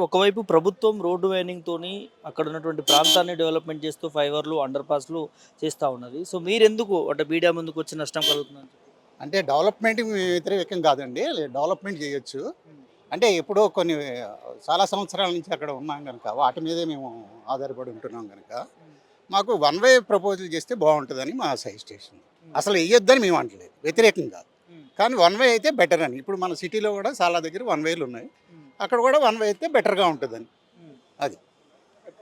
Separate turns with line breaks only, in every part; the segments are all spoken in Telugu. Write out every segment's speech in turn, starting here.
ఒకవైపు ప్రభుత్వం రోడ్డు వైనింగ్‌తోని అక్కడ ఉన్నటువంటి ప్రాంతాన్ని డెవలప్‌మెంట్ చేస్తూ ఫైవర్‌లు, అండర్ పాస్‌లు చేస్తా ఉన్నది. సో మీరెందుకు అంటే మీడియా ముందుకొచ్చి నష్టం కలుగుతుందని
అంటే డెవలప్‌మెంట్‌కి వ్యతిరేకం కాదండి. డెవలప్‌మెంట్ చేయొచ్చు. అంటే ఎప్పుడో కొన్ని చాలా సంవత్సరాల నుంచి అక్కడ ఉన్నాం గనక, వాటి మీదే మేము ఆధారపడి ఉంటున్నాం గనక, మాకు వన్ వే ప్రపోజల్ చేస్తే బావుంటదని మా సజెషన్. అసలు ఎయ్యొద్దని మేము అంటలేదు. వ్యతిరేకం కాదు.
హ్మ్.
కానీ వన్ వే అయితే బెటర్ అని. ఇప్పుడు మన సిటీలో కూడా చాలా దగ్గర వన్ వేలున్నాయి.
హ్మ్.
అక్కడ కూడా వన్ వే అయితే బెటర్‌గా ఉంటదని.
హ్మ్.
అది.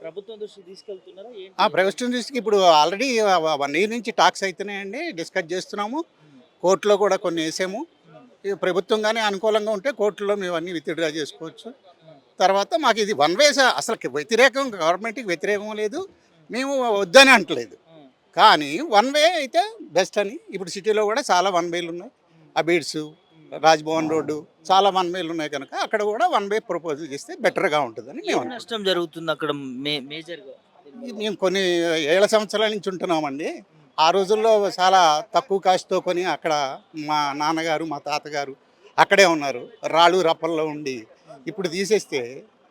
ప్రభుత్వం దృష్టికి తీసుకెళ్తున్నారా
ఆ!
ఏంటి?
ప్రభుత్వం దృష్టికి ఇప్పుడు ఆల్రెడీ 1 ఇయర్ నుంచి టాక్స్ అయితున్నాయండి. డిస్కస్ చేస్తున్నాము.
హ్మ్.
కోర్టులో కూడా కొన్ని ఏసాము.
హ్మ్.
ఇక ప్రభుత్వం గాని అనుకూలంగా ఉంటే కోర్టులో మేము అన్నీ విత్‌డ్రా చేసుకోవచ్చు.
హ్మ్.
తర్వాత మాకు ఇది వన్ వే అసలుకి వ్యతిరేకం, గవర్నమెంట్‌కి వ్యతిరేకం లేదు. మేము వద్దని అంటలేదు.
హ్మ్.
కానీ వన్ వే అయితే బెస్ట్ అని. ఇప్పుడు సిటీలో కూడా చాలా వన్ వేలున్నాయి.
హ్మ్.
అబిడ్స్,
హ్మ్.
రాజ్‌భవన్ రోడ్డు చాలా వన్ వేలున్నాయి కనుక అక్కడ కూడా వన్ వే ప్రపోజల్ చేస్తే బెటర్‌గా ఉంటదని మేము
ఏం
అనుకుంటున్నాం.
నష్టం జరుగుతుంది అక్కడ మేజర్‌గా దీనివల్ల?
మేము కొన్ని ఏళ్ల సంవత్సరాల నుంచి ఉంటున్నామండి.
హ్మ్.
ఆ రోజుల్లో చాలా తక్కువ కాస్ట్‌తో కొని అక్కడ మా నాన్నగారు, మా తాతగారు అక్కడే ఉన్నారు. రాళ్ళు రప్పల్లో ఉండి
హ్మ్.
ఇప్పుడు తీసేస్తే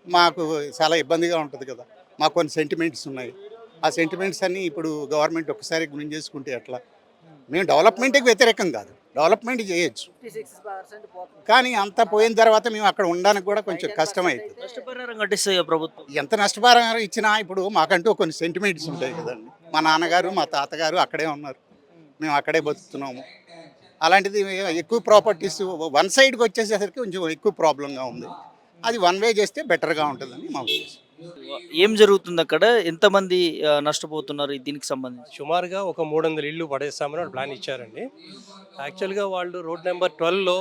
మాకు చాలా ఇబ్బందిగా ఉంటది కదా! మాకు కొన్ని సెంటిమెంట్స్ ఉన్నాయి. ఆ
హ్మ్.
సెంటిమెంట్స్ అన్నీ ఇప్పుడు గవర్నమెంట్ ఒక్కసారి గుంజేసుకుంటే ఎట్లా?
హ్మ్.
మేము డెవలప్‌మెంట్‌కి వ్యతిరేకం కాదు. డెవలప్‌మెంట్ చేయొచ్చు.
56% పోతుంది.
కానీ అంత పోయిన తర్వాత మేము అక్కడ ఉండడానికి కూడా కొంచెం
10%
కష్టమైతది.
నష్టపరిహారం కట్టిస్తాయా ప్రభుత్వం?
ఎంత నష్టపరిహారం ఇచ్చినా ఇప్పుడు మాకంటూ కొన్ని సెంటిమెంట్స్ ఉంటాయి కదండి. మా నాన్నగారు, మా తాతగారు అక్కడే ఉన్నారు.
హ్మ్.
మేము అక్కడే బతుకుతున్నాము. అలాంటిది ఎక్కువ ప్రాపర్టీస్ వన్ సైడ్‌కి వచ్చేసేసరికి కొంచెం ఎక్కువ ప్రాబ్లమ్‌గా ఉంది.
హ్మ్.
అది వన్ వే చేస్తే బెటర్‌గా ఉంటదని మా ఉద్దేశం.
ఏం జరుగుతుందక్కడ? ఎంతమంది నష్టపోతున్నారు దీనికి సంబంధించి?
సుమారుగా ఒక 300 ఇళ్ళు పడేస్తామని వాళ్ళు ప్లాన్ ఇచ్చారండి. యాక్చువల్‌గా వాళ్ళు రోడ్ నెంబర్ 12లో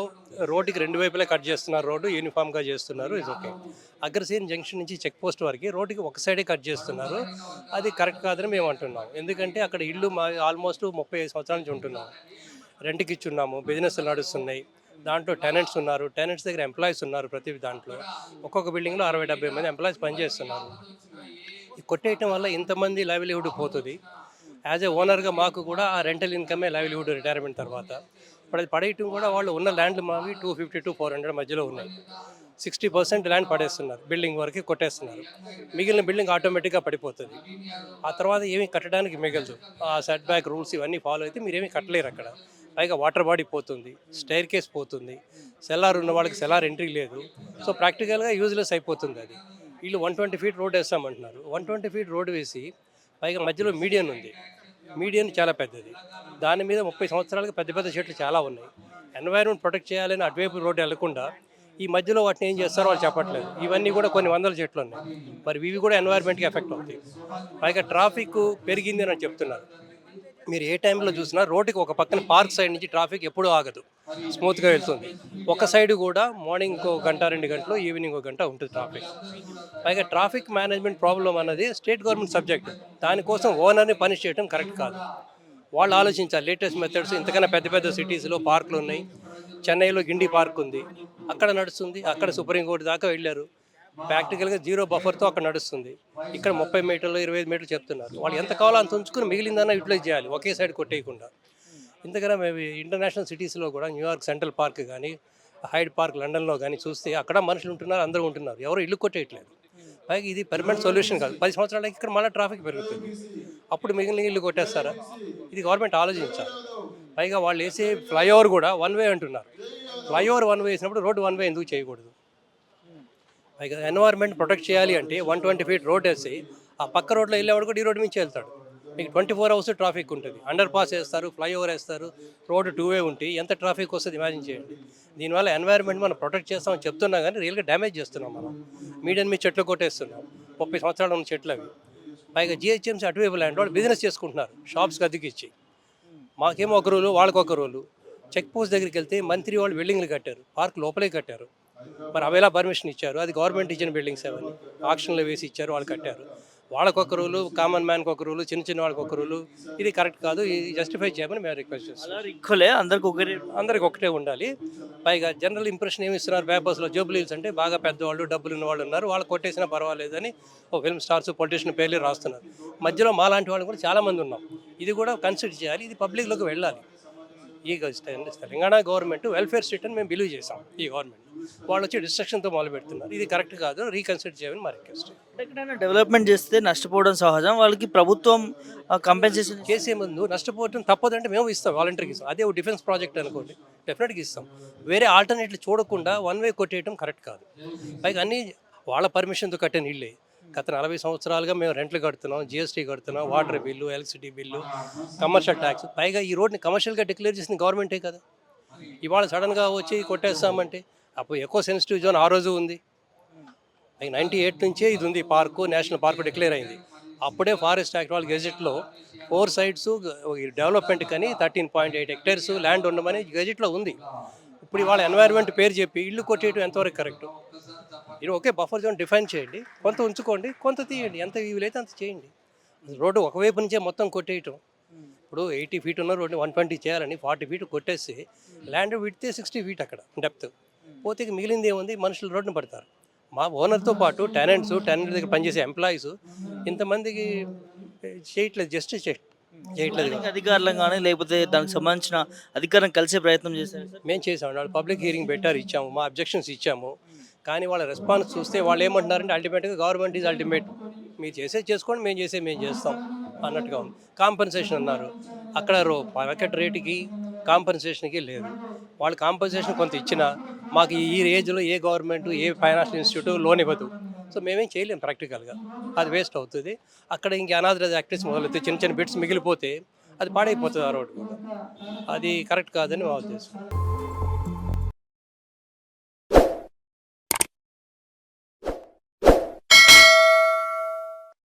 రోడ్డుకి 2 వైపులా కట్ చేస్తున్నారు. రోడ్డు యూనిఫామ్‌గా చేస్తున్నారు. It's okay. అగ్రసేన్ జంక్షన్ నుంచి చెక్ పోస్ట్ వరకి రోడ్డుకి ఒక సైడే కట్ చేస్తున్నారు. అది కరెక్ట్ కాదని మేము అంటున్నాం. ఎందుకంటే అక్కడ ఇల్లు మా ఆల్మోస్ట్ 35 సంవత్సరాల నుంచి ఉంటున్నాం. రెంట్‌కి ఇచ్చున్నాము. బిజినెస్‌లు నడుస్తున్నాయి. దాంట్లో టెనెంట్స్ ఉన్నారు. టెనెంట్స్ దగ్గర ఎంప్లాయీస్ ఉన్నారు ప్రతి దాంట్లో. ఒక్కొక్క బిల్డింగ్‌లో 60, 70 మంది ఎంప్లాయీస్ పనిచేస్తున్నారు. ఈ కొట్టేయటం వల్ల ఇంతమంది లైవ్లీహుడ్ పోతుంది. యాజ్ ఏ ఓనర్‌గా మాకు కూడా ఆ రెంటల్ ఇన్కమే లైవ్లీహుడ్ రిటైర్మెంట్ తర్వాత. ఇప్పుడు అది పడేయటం కూడా వాళ్ళు ఉన్న ల్యాండ్లు మావి 250-400 మధ్యలో ఉన్నాయి. 60% ల్యాండ్ పడేస్తున్నారు. బిల్డింగ్ వరకే కొట్టేస్తున్నారు. మిగిలిన బిల్డింగ్ ఆటోమేటిక్‌గా పడిపోతుంది. ఆ తర్వాత ఏమీ కట్టడానికి మిగలదు. ఆ సెట్ బ్యాక్ రూల్స్ ఇవన్నీ ఫాలో అయితే మీరేమీ కట్టలేరు అక్కడ. పైగా వాటర్ బాడీ పోతుంది. స్టైర్ కేస్ పోతుంది. సెల్లార్ ఉన్న వాళ్ళకి సెల్లార్ ఎంట్రీ లేదు. సో ప్రాక్టికల్‌గా యూజ్‌లెస్ అయిపోతుంది అది. వీళ్ళు 120 ఫీట్ రోడ్ వేస్తామంటున్నారు. 120 ఫీట్ రోడ్ వేసి పైగా మధ్యలో మీడియన్ ఉంది. మీడియన్ చాలా పెద్దది. దాని మీద 30 సంవత్సరాలుగా పెద్ద పెద్ద చెట్లు చాలా ఉన్నాయి. ఎన్వైరన్మెంట్ ప్రొటెక్ట్ చేయాలని అటువైపు రోడ్డు వెళ్లకుండా ఈ మధ్యలో వాటిని ఏం చేస్తారో వాళ్ళు చెప్పట్లేదు. ఇవన్నీ కూడా కొన్ని వందల చెట్లు ఉన్నాయి. మరి ఇవి కూడా ఎన్వైరన్మెంట్‌కి ఎఫెక్ట్ అవుతాయి. పైగా ట్రాఫిక్ పెరిగింది అని చెప్తున్నారు. మీరు ఏ టైంలో చూసినా రోడ్డుకి ఒక పక్కన పార్క్ సైడ్ నుంచి ట్రాఫిక్ ఎప్పుడూ ఆగదు. స్మూత్‌గా వెళ్తుంది. ఒక సైడ్ కూడా మార్నింగ్ ఒక గంట, 2 గంటలు, ఈవినింగ్ ఒక గంట ఉంటుంది ట్రాఫిక్. పైగా ట్రాఫిక్ మేనేజ్మెంట్ ప్రాబ్లమ్ అన్నది స్టేట్ గవర్నమెంట్ సబ్జెక్ట్. దానికోసం ఓనర్‌ని పనిష్ చేయడం కరెక్ట్ కాదు. వాళ్ళు ఆలోచించాలి. లేటెస్ట్ మెథడ్స్ ఇంతకన్నా పెద్ద పెద్ద సిటీస్‌లో పార్కులు ఉన్నాయి. చెన్నైలో గిండి పార్క్ ఉంది. అక్కడ నడుస్తుంది. అక్కడ సుప్రీంకోర్టు దాకా వెళ్ళారు. ప్రాక్టికల్‌గా జీరో బఫర్‌తో అక్కడ నడుస్తుంది. ఇక్కడ 30 మీటర్లు, 25 మీటర్లు చెప్తున్నారు. వాళ్ళు ఎంత కావాలో అంత ఉంచుకొని మిగిలిందన్నా యుటిలైజ్ చేయాలి. ఒకే సైడ్ కొట్టేయకుండా. ఇంతకన్నా మేము ఇంటర్నేషనల్ సిటీస్‌లో కూడా న్యూయార్క్ సెంట్రల్ పార్క్ గానీ, హైడ్ పార్క్ లండన్‌లో గానీ చూస్తే అక్కడ మనుషులు ఉంటున్నారు. అందరూ ఉంటున్నారు. ఎవరు ఇల్లు కొట్టేయట్లేదు. పైగా ఇది పర్మనెంట్ సొల్యూషన్ కాదు. 10 సంవత్సరాలకి ఇక్కడ మళ్ళీ ట్రాఫిక్ పెరుగుతుంది. అప్పుడు మిగిలిన ఇల్లు కొట్టేస్తారా? ఇది గవర్నమెంట్ ఆలోచించాలి. పైగా వాళ్ళు వేసే ఫ్లైఓవర్ కూడా వన్ వే అంటున్నారు. ఫ్లైఓవర్ వన్ వే వేసినప్పుడు రోడ్డు వన్ వే ఎందుకు చేయకూడదు? పైగా ఎన్వైర్న్మెంట్ ప్రొటెక్ట్ చేయాలి అంటే 120 ఫీట్ రోడ్ వేసి ఆ పక్క రోడ్లో వెళ్ళేవాడు కూడా ఈ రోడ్డు నుంచి వెళ్తాడు. మీకు 24 అవర్స్ ట్రాఫిక్ ఉంటుంది. అండర్ పాస్ వేస్తారు, ఫ్లైఓవర్ వేస్తారు, రోడ్డు టూ వే ఉంటే ఎంత ట్రాఫిక్ వస్తుంది ఇమాజిన్ చేయండి. దీనివల్ల ఎన్వైర్న్మెంట్ మనం ప్రొటెక్ట్ చేస్తామని చెప్తున్నాం కానీ రియల్గా డ్యామేజ్ చేస్తున్నాం మనం. మీడియం మీద చెట్లు కొట్టేస్తున్నాం. 30 సంవత్సరాలు ఉన్న చెట్లు అవి. పైగా జిహెచ్ఎంసీ అటువైపు ల్యాండ్ వాళ్ళు బిజినెస్ చేసుకుంటున్నారు షాప్స్కి అద్దెకిచ్చి. మాకేమో ఒక రూలు, వాళ్ళకి ఒక రూలు. చెక్ పోస్ట్ దగ్గరికి వెళ్తే మంత్రి వాళ్ళు బిల్డింగ్లు కట్టారు, పార్క్ లోపలే కట్టారు. మరి అవి ఎలా పర్మిషన్ ఇచ్చారు? అది గవర్నమెంట్ ఇచ్చిన బిల్డింగ్స్ అవన్నీ. ఆక్షన్‌లో వేసి ఇచ్చారు, వాళ్ళు కట్టారు. వాళ్ళకొక రూలు, కామన్ మ్యాన్‌కి ఒక రూలు, చిన్న చిన్న వాళ్ళకి ఒక రూలు. ఇది కరెక్ట్ కాదు. ఇది జస్టిఫై చేయమని మేము రిక్వెస్ట్
అలా
చేస్తున్నాం.
ఈక్వలే అందరికి ఒకే రేట్
అందరికి ఒకటే ఉండాలి. పైగా జనరల్ ఇంప్రెషన్ ఏమి ఇస్తున్నారు పేపర్స్‌లో జూబ్లీ హిల్స్ అంటే బాగా పెద్దవాళ్ళు, డబ్బులున్న వాళ్ళు ఉన్నారు. వాళ్ళు కొట్టేసినా పర్వాలేదని ఓ ఫిల్మ్ స్టార్స్, పొలిటీషియన్ పేర్లు రాస్తున్నారు. మధ్యలో మాలాంటి వాళ్ళు కూడా చాలామంది ఉన్నాం. ఇది కూడా కన్సిడర్ చేయాలి. ఇది పబ్లిక్‌లోకి వెళ్ళాలి. ఈ తెలంగాణ గవర్నమెంట్ వెల్ఫేర్ స్టేట్ అని మేము బిలీవ్ చేసాం. ఈ గవర్నమెంట్ వాళ్ళు వచ్చి డిస్ట్రక్షన్తో మొదలు పెడుతున్నారు. ఇది కరెక్ట్ కాదు, రీకన్సిడర్ చేయమని మా రిక్వెస్ట్.
ఎక్కడైనా డెవలప్మెంట్ చేస్తే నష్టపోవడం సహజం, వాళ్ళకి ప్రభుత్వం కంపెన్సేషన్
చేసే ముందు నష్టపోవడం తప్పదంటే మేము ఇస్తాం, వాలంటీర్కి ఇస్తాం. అదే డిఫెన్స్ ప్రాజెక్ట్ అనుకోండి, డెఫినెట్గా ఇస్తాం. వేరే ఆల్టర్నేట్లు చూడకుండా వన్ వే కొట్టేయడం కరెక్ట్ కాదు. పైగా అన్నీ వాళ్ళ పర్మిషన్తో కట్టే నీళ్ళే. గత 40 సంవత్సరాలుగా మేము రెంట్లు కడుతున్నాం, జిఎస్టీ కడుతున్నాం, water bill, electricity bill, commercial tax. పైగా ఈ రోడ్ని కమర్షియల్గా డిక్లేర్ చేసిన గవర్నమెంటే కదా. ఇవాళ సడన్గా వచ్చి కొట్టేస్తామంటే అప్పుడు ఎక్కువ సెన్సిటివ్ జోన్ ఆ రోజు ఉంది. 98 నుంచే ఇది ఉంది, పార్కు, నేషనల్ పార్కు డిక్లేర్ అయింది. అప్పుడే ఫారెస్ట్ యాక్ట్ వాళ్ళ గెజెట్లో 4 సైట్స్ డెవలప్మెంట్ కానీ 13.8 హెక్టేర్స్ ల్యాండ్ ఉండమని గెజెట్లో ఉంది. ఇప్పుడు ఇవాళ ఎన్వైర్న్మెంట్ పేరు చెప్పి ఇల్లు కొట్టేయడం ఎంతవరకు కరెక్ట్? ఇది ఓకే, బఫర్ జోన్ డిఫైన్ చేయండి, కొంత ఉంచుకోండి, కొంత తీయండి, ఎంత వీలైతే అంత చేయండి. రోడ్డు ఒకవైపు నుంచే మొత్తం కొట్టేయటం. ఇప్పుడు 80 ఫీట్ ఉన్న రోడ్ని 120 చేయాలని 40 ఫీట్ కొట్టేసి ల్యాండ్ విడితే 60 ఫీట్ అక్కడ డెప్త్ పోతే మిగిలింది ఏముంది? మనుషులు రోడ్డును పడతారు. మా ఓనర్తో పాటు టెనెంట్ దగ్గర పనిచేసే ఎంప్లాయీస్ ఇంతమందికి చేయట్లేదు, జస్టిస్ చేయట్లేదు.
అధికారులు కానీ లేకపోతే దానికి సంబంధించిన అధికారం కలిసే ప్రయత్నం చేశారు సార్?
మేము చేసాము, వాళ్ళు పబ్లిక్ హియరింగ్ పెట్టారు, ఇచ్చాము, మా అబ్జెక్షన్స్ ఇచ్చాము. కానీ వాళ్ళ రెస్పాన్స్ చూస్తే వాళ్ళు ఏమంటున్నారంటే అల్టిమేట్గా గవర్నమెంట్ ఈజ్ అల్టిమేట్, మీరు చేసేది చేసుకోండి, మేము చేస్తాం అన్నట్టుగా ఉంది. కాంపెన్సేషన్ అన్నారు, అక్కడ మార్కెట్ రేటుకి కాంపెన్సేషన్కి లేదు. వాళ్ళు కాంపెన్సేషన్ కొంత ఇచ్చినా మాకు ఈ ఏజ్లో ఏ గవర్నమెంట్ ఏ ఫైనాన్షియల్ ఇన్స్టిట్యూట్ లోన్ ఇవ్వదు. సో మేమేం చేయలేము ప్రాక్టికల్గా, అది వేస్ట్ అవుతుంది. అక్కడ ఇంక అనాథరైజ్ యాక్టివిటీస్ మొదలైతే చిన్న చిన్న బిట్స్ మిగిలిపోతే అది పాడైపోతుంది ఆ రోడ్డు కూడా. అది కరెక్ట్ కాదని మా ఉద్దేశం.